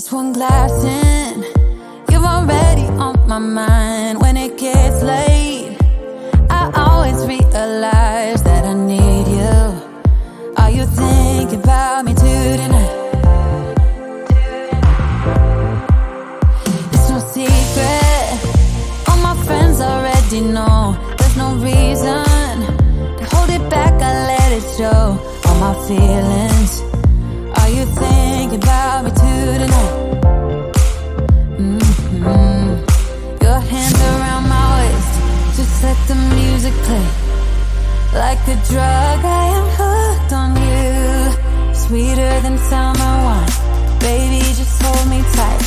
Just one glass in, you're already on my mind. When it gets late, I always realize that I need you. Are you thinking about me tonight? It's no secret, all my friends already know. There's no reason to hold it back, I let it show. All my feelings, are you thinking about me tonight? Your hands around my waist, just let the music play. Like a drug, I am hooked on you. Sweeter than summer wine, baby, just hold me tight.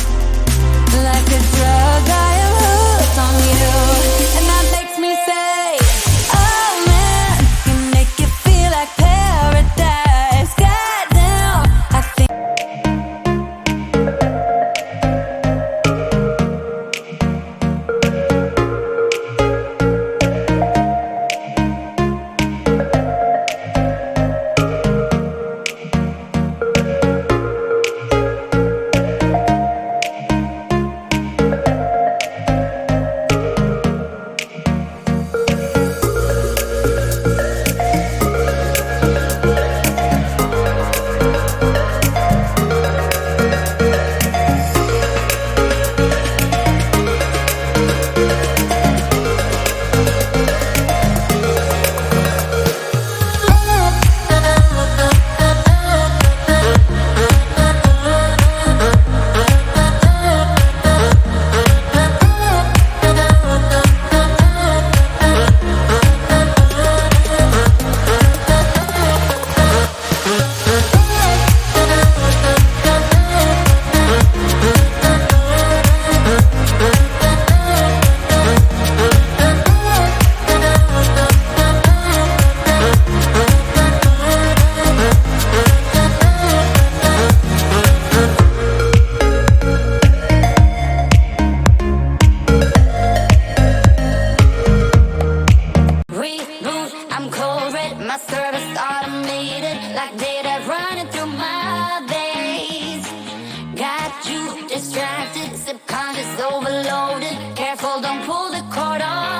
Like a drug, I am hooked on you. And that makes me say, oh man, you make it feel like paradise. Goddamn, I think my service automated, like data running through my veins. Got you distracted, subconscious overloaded. Careful, don't pull the cord off.